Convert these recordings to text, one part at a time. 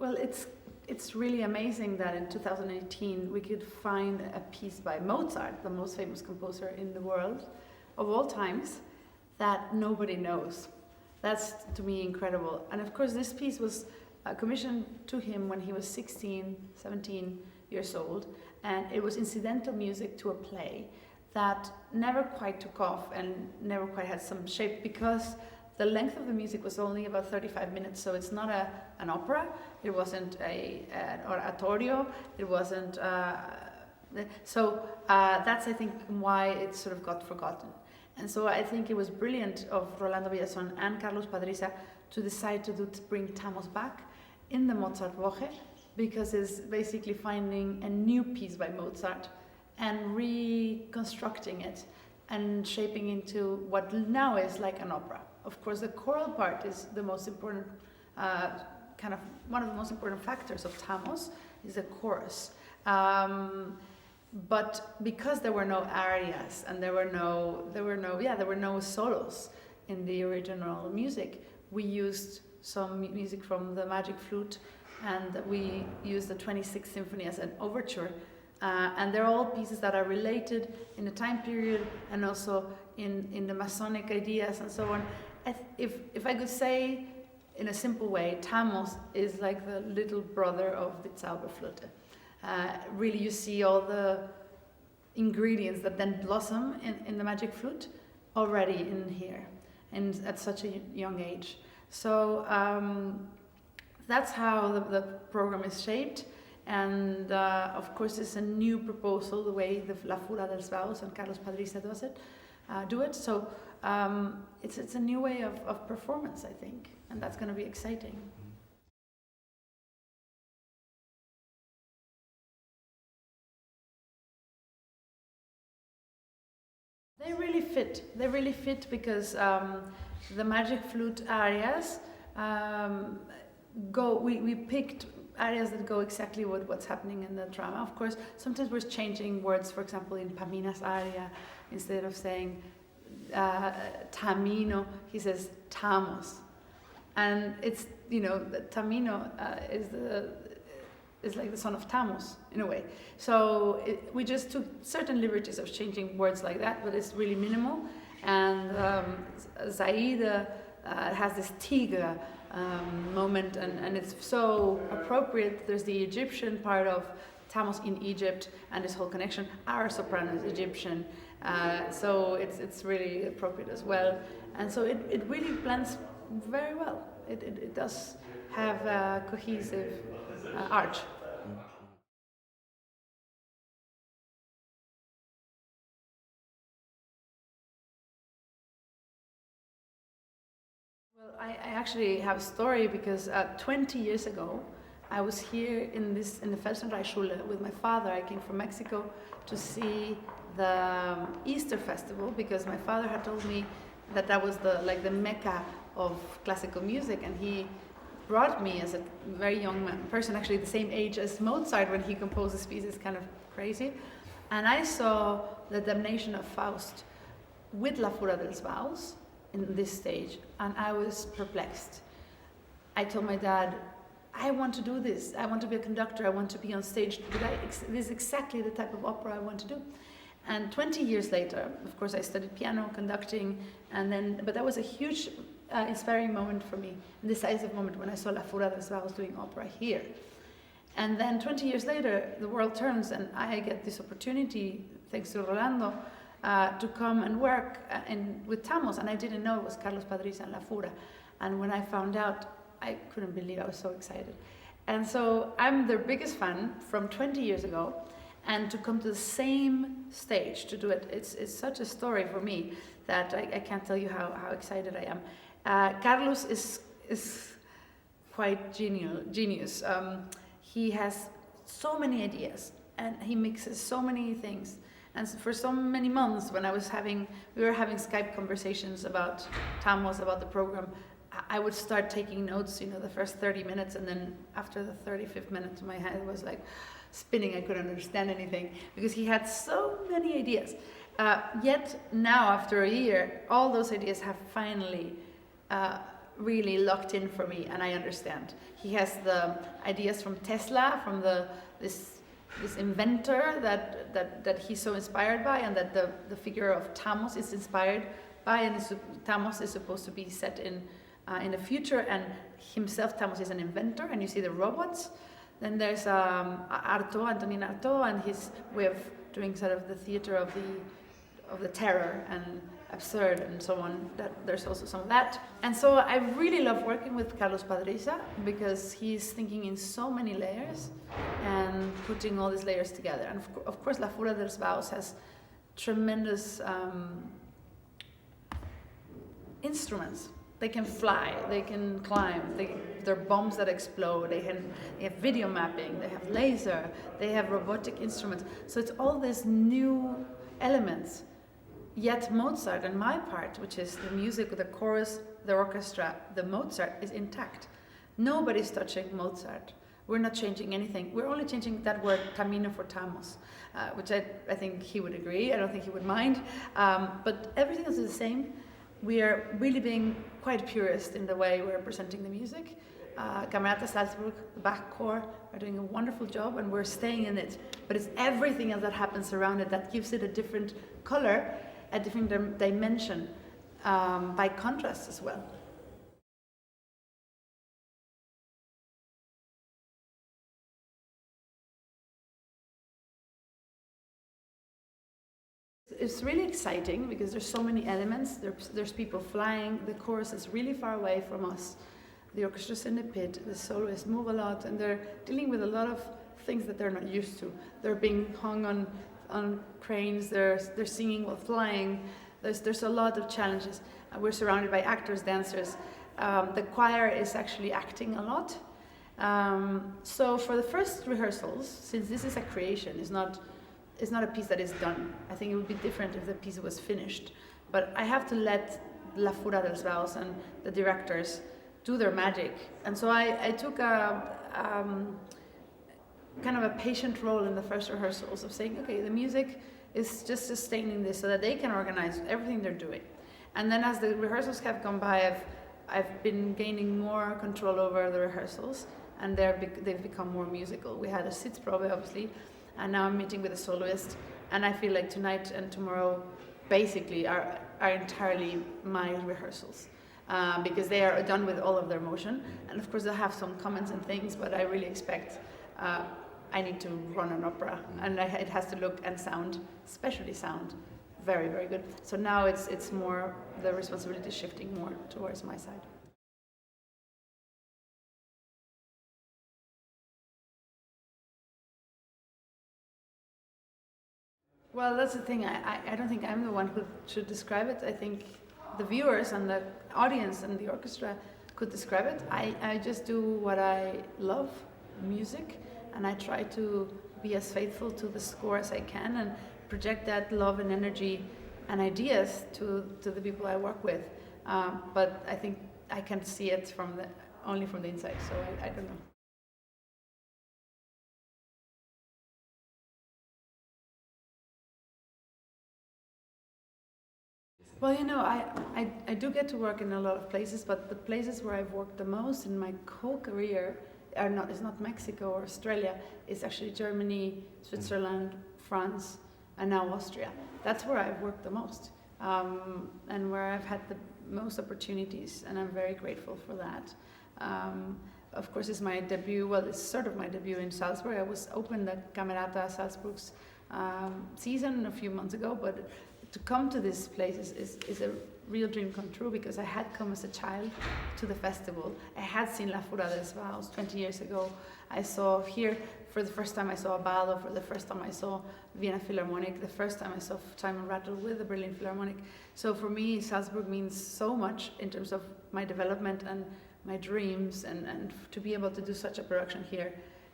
Well, it's really amazing that in 2018 we could find a piece by Mozart, the most famous composer in the world of all times, that nobody knows. That's, to me, incredible. And of course, this piece was commissioned to him when he was 16, 17 years old, and it was incidental music to a play that never quite took off and never quite had some shape, because the length of the music was only about 35 minutes, so it's not an opera, it wasn't an oratorio, it wasn't, that's, I think, why it sort of got forgotten. And so I think it was brilliant of Rolando Villazón and Carlos Padriza to decide to bring Thamos back in the Mozart Woche, because it's basically finding a new piece by Mozart and reconstructing it and shaping into what now is like an opera. Of course, the choral part is the most important, one of the most important factors of Thamos is the chorus. But because there were no arias and there were no solos in the original music, we used some music from the Magic Flute, and we used the 26th Symphony as an overture. And they're all pieces that are related in the time period and also in the Masonic ideas and so on. If I could say in a simple way, Thamos is like the little brother of the Zauberflöte. Really, you see all the ingredients that then blossom in the Magic Flute already in here, and at such a young age. So that's how the program is shaped. And of course, it's a new proposal, the way the La Fura dels Baus and Carlos Padriza do it. So it's a new way of performance, I think, and that's going to be exciting. They really fit because the Magic Flute arias we picked areas that go exactly with what's happening in the drama. Of course, sometimes we're changing words. For example, in Pamina's aria, instead of saying Tamino, he says Thamos, and it's Tamino is like the son of Thamos in a way. So we just took certain liberties of changing words like that, but it's really minimal. And Zaida has this tigre moment, and it's so appropriate. There's the Egyptian part of Thamos in Egypt and this whole connection. Our soprano is Egyptian, so it's really appropriate as well. And so it really blends very well. It does have a cohesive arch. Well, I actually have a story because 20 years ago, I was here in the Felsenreich with my father. I came from Mexico to see the Easter festival because my father had told me that was the mecca of classical music, and he brought me as a very young person, actually the same age as Mozart when he composed this piece. It's kind of crazy. And I saw the Damnation of Faust with La Fura dels Baus in this stage, and I was perplexed. I told my dad, I want to do this. I want to be a conductor. I want to be on stage. This is exactly the type of opera I want to do. And 20 years later, of course, I studied piano, conducting, but that was a huge inspiring moment for me, a decisive moment when I saw La Fura dels Baus doing opera here. And then 20 years later, the world turns and I get this opportunity, thanks to Rolando, to come and work with Thamos, and I didn't know it was Carlos Padriza and La Fura. And when I found out, I couldn't believe it. I was so excited. And so I'm their biggest fan from 20 years ago, and to come to the same stage to do it, it's such a story for me that I can't tell you how excited I am. Carlos is quite genius. He has so many ideas, and he mixes so many things. And for so many months, when we were having Skype conversations about Thamos, about the program, I would start taking notes, the first 30 minutes, and then after the 35th minute, my head was like spinning. I couldn't understand anything because he had so many ideas. Yet now, after a year, all those ideas have finally really locked in for me, and I understand. He has the ideas from Tesla, from this inventor that he's so inspired by, and that the figure of Thamos is inspired by, and Thamos is supposed to be set in the future, and himself, Thamos, is an inventor, and you see the robots. Then there's Artaud, Antonin Artaud, and his way of doing sort of the theater of the terror and absurd and so on. There's also some of that. And so I really love working with Carlos Padriza because he's thinking in so many layers and putting all these layers together. And of course, La Fura dels Baus has tremendous instruments. They can fly, they can climb, they're bombs that explode, they have video mapping, they have laser, they have robotic instruments. So it's all these new elements. Yet Mozart, and my part, which is the music, the chorus, the orchestra, the Mozart, is intact. Nobody's touching Mozart. We're not changing anything. We're only changing that word camino for Thamos, which I think he would agree. I don't think he would mind. But everything is the same. We are really being quite purist in the way we're presenting the music. Camerata Salzburg, the Bach Corps, are doing a wonderful job, and we're staying in it. But it's everything else that happens around it that gives it a different color, a different dimension, by contrast as well. It's really exciting because there's so many elements. There's people flying. The chorus is really far away from us. The orchestra's in the pit. The soloists move a lot, and they're dealing with a lot of things that they're not used to. They're being hung on cranes. They're singing while flying. There's a lot of challenges. We're surrounded by actors, dancers. The choir is actually acting a lot. So for the first rehearsals, since this is a creation, it's not a piece that is done. I think it would be different if the piece was finished. But I have to let La Fura dels Baus and the directors do their magic. And so I took a kind of a patient role in the first rehearsals of saying, okay, the music is just sustaining this so that they can organize everything they're doing. And then as the rehearsals have gone by, I've been gaining more control over the rehearsals, and they've become more musical. We had a Sitzprobe, obviously, and now I'm meeting with a soloist, and I feel like tonight and tomorrow basically are entirely my rehearsals, because they are done with all of their motion. And of course they'll have some comments and things, but I really expect I need to run an opera, and it has to look and sound, especially sound, very, very good. So now it's more, the responsibility is shifting more towards my side. Well, that's the thing. I don't think I'm the one who should describe it. I think the viewers and the audience and the orchestra could describe it. I just do what I love, music, and I try to be as faithful to the score as I can and project that love and energy and ideas to the people I work with. But I think I can see it only from the inside, so I don't know. Well, you know, I do get to work in a lot of places, but the places where I've worked the most in my whole career is not Mexico or Australia. It's actually Germany, Switzerland, France, and now Austria. That's where I've worked the most, and where I've had the most opportunities, and I'm very grateful for that. Of course, it's my debut. Well, it's sort of my debut in Salzburg. I was opened the Camerata Salzburg's season a few months ago, but to come to this place is a real dream come true, because I had come as a child to the festival. I had seen La Fura dels Baus 20 years ago. I saw here, for the first time I saw Abado, for the first time I saw Vienna Philharmonic, the first time I saw Simon Rattle with the Berlin Philharmonic. So for me, Salzburg means so much in terms of my development and my dreams, and to be able to do such a production here,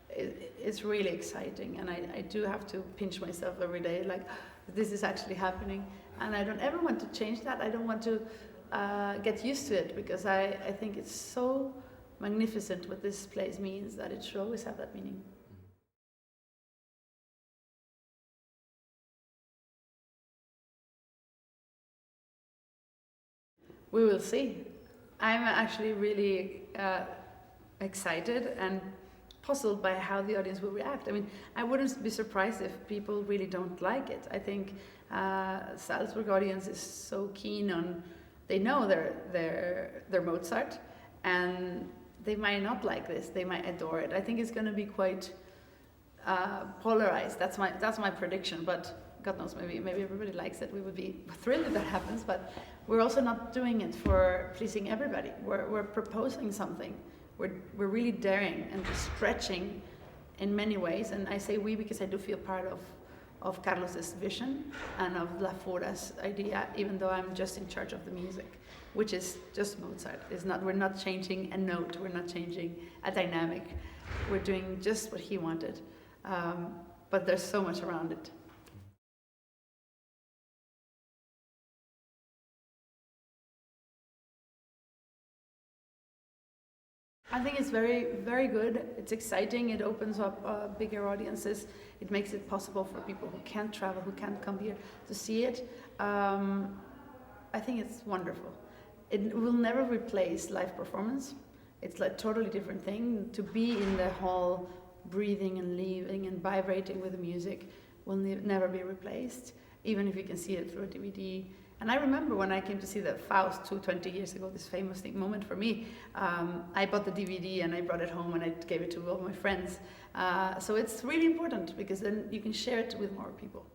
it's really exciting. And I do have to pinch myself every day, like, this is actually happening, and I don't ever want to change that. I don't want to get used to it, because I think it's so magnificent what this place means that it should always have that meaning. We will see. I'm actually really excited and puzzled by how the audience will react. I mean, I wouldn't be surprised if people really don't like it. I think Salzburg audience is so keen on, they know their Mozart, and they might not like this. They might adore it. I think it's going to be quite polarized. That's my prediction. But God knows, maybe everybody likes it. We would be thrilled if that happens. But we're also not doing it for pleasing everybody. We're proposing something. We're really daring and stretching in many ways. And I say we because I do feel part of Carlos's vision and of La Fora's idea, even though I'm just in charge of the music, which is just Mozart. We're not changing a note, we're not changing a dynamic. We're doing just what he wanted. But there's so much around it. I think it's very, very good. It's exciting. It opens up bigger audiences. It makes it possible for people who can't travel, who can't come here to see it. I think it's wonderful. It will never replace live performance. It's like a totally different thing. To be in the hall, breathing and living and vibrating with the music will never be replaced, even if you can see it through a DVD. And I remember when I came to see the Faust 20 years ago, this famous moment for me, I bought the DVD and I brought it home and I gave it to all my friends. So it's really important because then you can share it with more people.